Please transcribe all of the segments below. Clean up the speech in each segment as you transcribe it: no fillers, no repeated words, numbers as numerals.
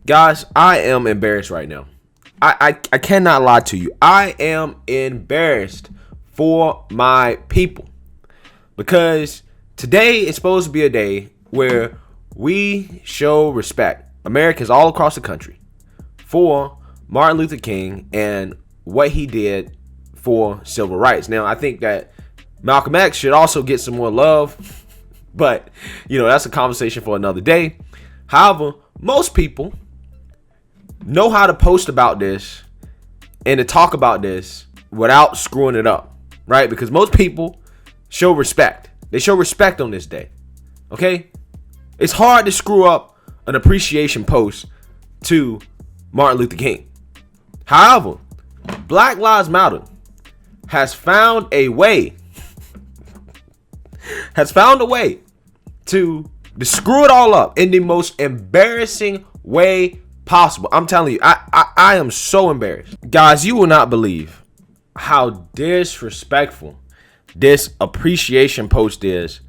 Guys, I am embarrassed right now. I cannot lie to you. I am embarrassed for my people because today is supposed to be a day where we show respect. Americans all across the country for Martin Luther King and what he did for civil rights. Now, I think that Malcolm X should also get some more love, but that's a conversation for another day. However, most people know how to post about this and to talk about this without screwing it up, right? Because most people show respect. They show respect on this day, okay? It's hard to screw up an appreciation post to Martin Luther King. However, Black Lives Matter has found a way to screw it all up in the most embarrassing way possible. I'm telling you, I am so embarrassed. Guys, you will not believe how disrespectful this appreciation post is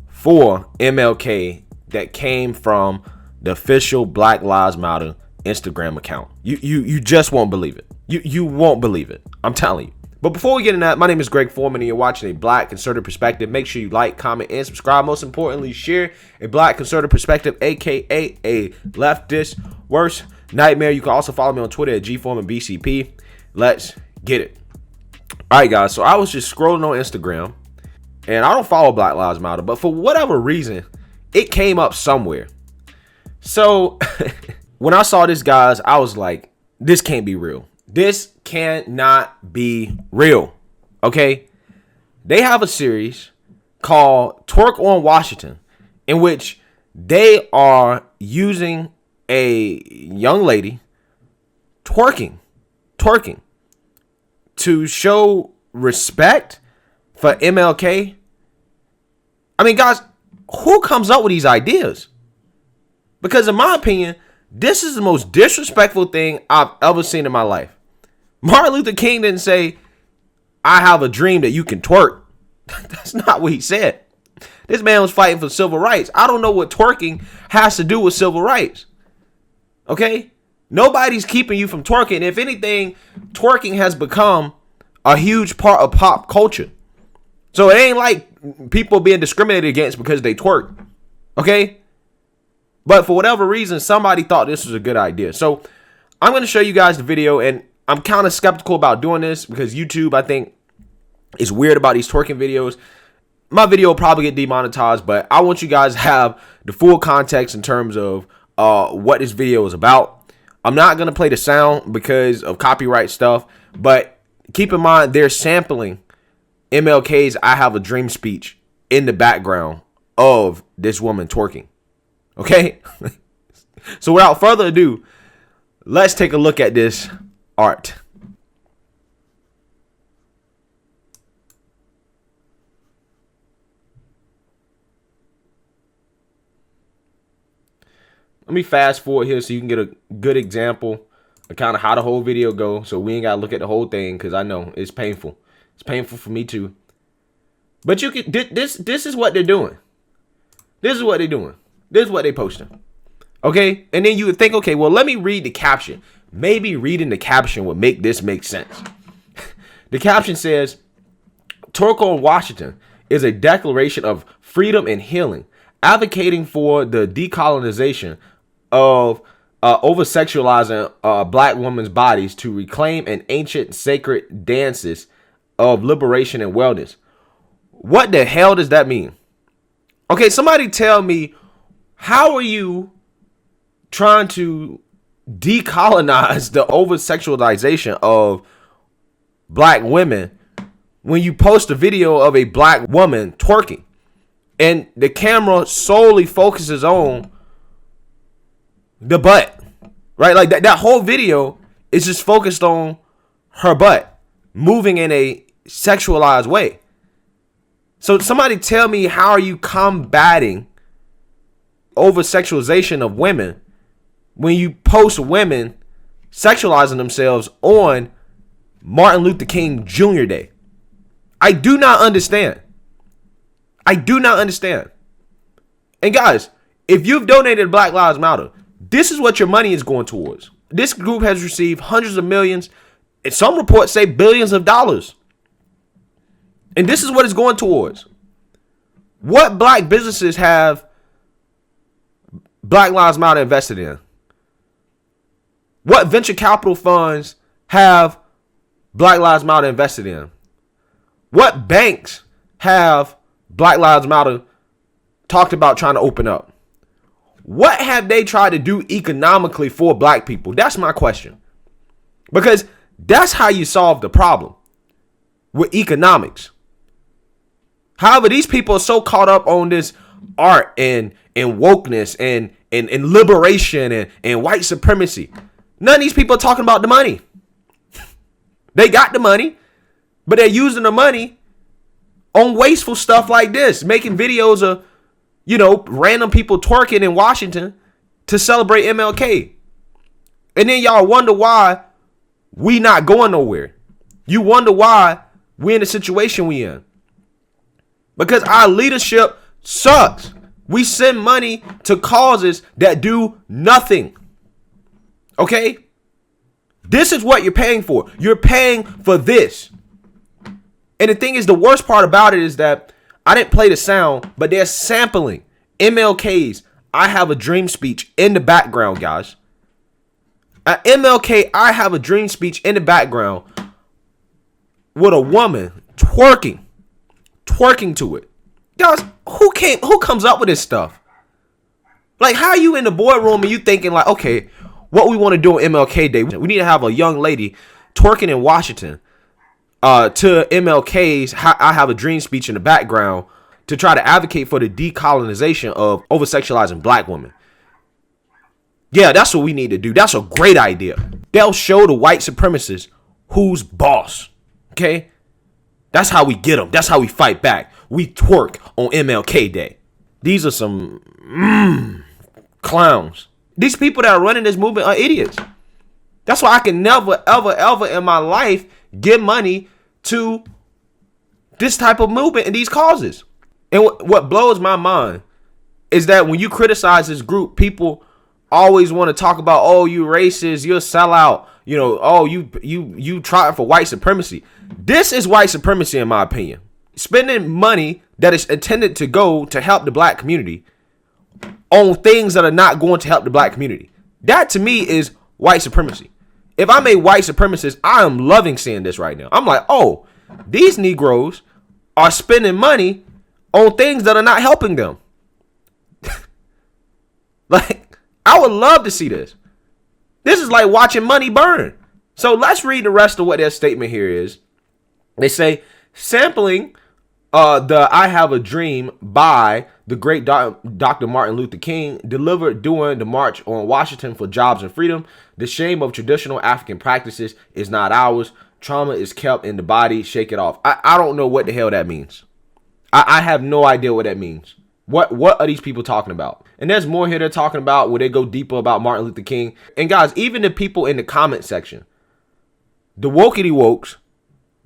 for MLK that came from the official Black Lives Matter Instagram account. You just won't believe it. You won't believe it. I'm telling you. But before we get into that, my name is Greg Foreman and you're watching A Black Conservative Perspective. Make sure you like, comment, and subscribe. Most importantly, share A Black Conservative Perspective, aka a leftist worst nightmare. You can also follow me on Twitter at GForemanBCP. Let's get it. All right, guys. So I was just scrolling on Instagram, and I don't follow Black Lives Matter, but for whatever reason, it came up somewhere. So when I saw this, guys, I was like, this can't be real. This cannot be real. Okay? They have a series called Twerk on Washington, in which they are using a young lady twerking to show respect for MLK. I mean, guys, who comes up with these ideas? Because in my opinion, this is the most disrespectful thing I've ever seen in my life. Martin Luther King didn't say, I have a dream that you can twerk. That's not what he said. This man was fighting for civil rights. I don't know what twerking has to do with civil rights. Okay? Nobody's keeping you from twerking. If anything, twerking has become a huge part of pop culture. So it ain't like people being discriminated against because they twerk. Okay? But for whatever reason, somebody thought this was a good idea. So I'm going to show you guys the video, and I'm kind of skeptical about doing this because YouTube, I think, is weird about these twerking videos. My video will probably get demonetized, but I want you guys to have the full context in terms of what this video is about. I'm not going to play the sound because of copyright stuff, but keep in mind they're sampling MLK's I Have a Dream speech in the background of this woman twerking. Okay? So without further ado, let's take a look at this art. Let me fast forward here so you can get a good example of kind of how the whole video goes, so we ain't got to look at the whole thing because I know it's painful. It's painful for me too. But you can this is what they're doing. This is what they're doing. This is what they're posting. Okay? And then you would think, okay, well, let me read the caption. Maybe reading the caption would make this make sense. The caption says, Twerk on Washington is a declaration of freedom and healing, advocating for the decolonization of over-sexualizing black women's bodies to reclaim an ancient sacred dances of liberation and wellness. What the hell does that mean? Okay, somebody tell me, how are you trying to decolonize the over-sexualization of black women when you post a video of a black woman twerking and the camera solely focuses on the butt, right? Like that whole video is just focused on her butt moving in a sexualized way. So somebody tell me, how are you combating over-sexualization of women when you post women sexualizing themselves on Martin Luther King Jr. Day? I do not understand. I do not understand. And guys, if you've donated to Black Lives Matter, This is what your money is going towards. This group has received hundreds of millions, and some reports say billions of dollars. And this is what it's going towards. What black businesses have Black Lives Matter invested in? What venture capital funds have Black Lives Matter invested in? What banks have Black Lives Matter talked about trying to open up? What have they tried to do economically for black people? That's my question. Because that's how you solve the problem with economics. However, these people are so caught up on this art and wokeness and liberation and white supremacy. None of these people are talking about the money. They got the money, but they're using the money on wasteful stuff like this, making videos of, random people twerking in Washington to celebrate MLK. And then y'all wonder why we not going nowhere. You wonder why we in the situation we in. Because our leadership sucks. We send money to causes that do nothing. Okay? This is what you're paying for. You're paying for this. And the thing is, the worst part about it is that I didn't play the sound, but they're sampling MLK's I Have a Dream speech in the background, guys. At MLK I Have a Dream speech in the background with a woman twerking to it. Guys, who comes up with this stuff? Like, how are you in the boardroom and you thinking like, okay, what we want to do on MLK Day, we need to have a young lady twerking in Washington to MLK's I Have a Dream speech in the background to try to advocate for the decolonization of over-sexualizing black women. Yeah, that's what we need to do. That's a great idea. They'll show the white supremacists who's boss. Okay? That's how we get them. That's how we fight back. We twerk on MLK Day. These are some clowns. These people that are running this movement are idiots. That's why I can never, ever, ever in my life give money to this type of movement and these causes. And what blows my mind is that when you criticize this group, people always want to talk about, oh, you racist, you're a sellout, oh, you trying for white supremacy. This is white supremacy, in my opinion. Spending money that is intended to go to help the black community on things that are not going to help the black community. That to me is white supremacy. If I'm a white supremacist, I am loving seeing this right now. I'm like, oh, these Negroes are spending money on things that are not helping them. Like, I would love to see this. This is like watching money burn. So let's read the rest of what their statement here is. They say, sampling the I Have a Dream by the great Dr. Martin Luther King, delivered during the March on Washington for Jobs and Freedom. The shame of traditional African practices is not ours. Trauma is kept in the body. Shake it off. I don't know what the hell that means. I have no idea what that means. What are these people talking about? And there's more here they're talking about where they go deeper about Martin Luther King. And guys, even the people in the comment section, the wokey wokes,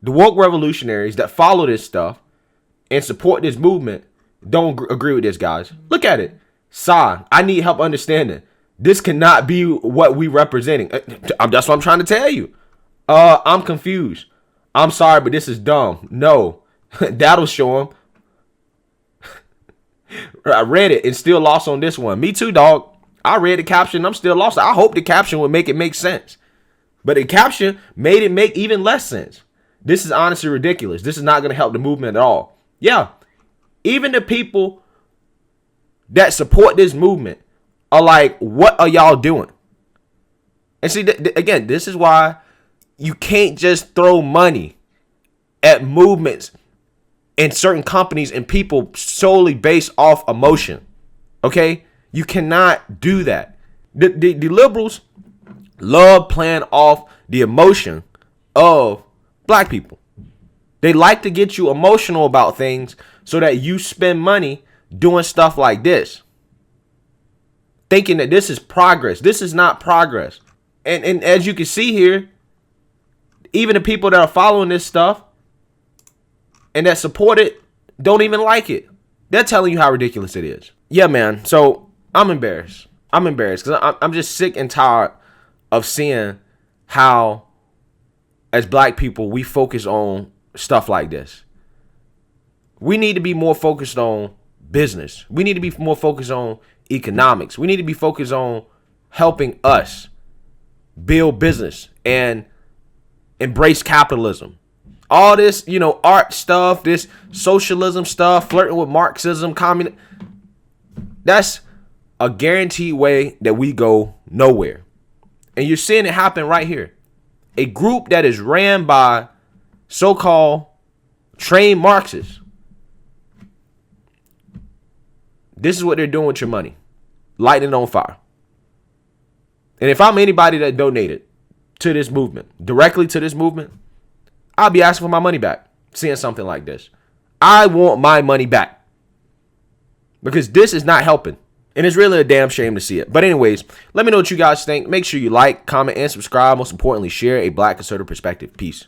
the woke revolutionaries that follow this stuff and support this movement don't agree with this, guys. Look at it. Sigh, I need help understanding. This cannot be what we representing. That's what I'm trying to tell you. I'm confused. I'm sorry, but this is dumb. No, that'll show them. I read it and still lost on this one. Me too, dog. I read the caption. I'm still lost. I hope the caption would make it make sense. But the caption made it make even less sense. This is honestly ridiculous. This is not going to help the movement at all. Yeah. Even the people that support this movement are like, what are y'all doing? And see, again, this is why you can't just throw money at movements and certain companies and people solely based off emotion. Okay? You cannot do that. The liberals love playing off the emotion of black people. They like to get you emotional about things so that you spend money doing stuff like this, thinking that this is progress. This is not progress. And as you can see here, even the people that are following this stuff and that support it don't even like it. They're telling you how ridiculous it is. Yeah, man. So I'm embarrassed. I'm embarrassed because I'm just sick and tired of seeing how, as black people, we focus on stuff like this. We need to be more focused on business. We need to be more focused on economics. We need to be focused on helping us build business and embrace capitalism. All this, art stuff, this socialism stuff, flirting with Marxism, communism, that's a guaranteed way that we go nowhere. And you're seeing it happen right here. A group that is ran by so-called trained Marxists. This is what they're doing with your money. Lighting it on fire. And if I'm anybody that donated to this movement, directly to this movement, I'll be asking for my money back, seeing something like this. I want my money back. Because this is not helping. And it's really a damn shame to see it. But anyways, let me know what you guys think. Make sure you like, comment, and subscribe. Most importantly, share a black conservative perspective. Peace.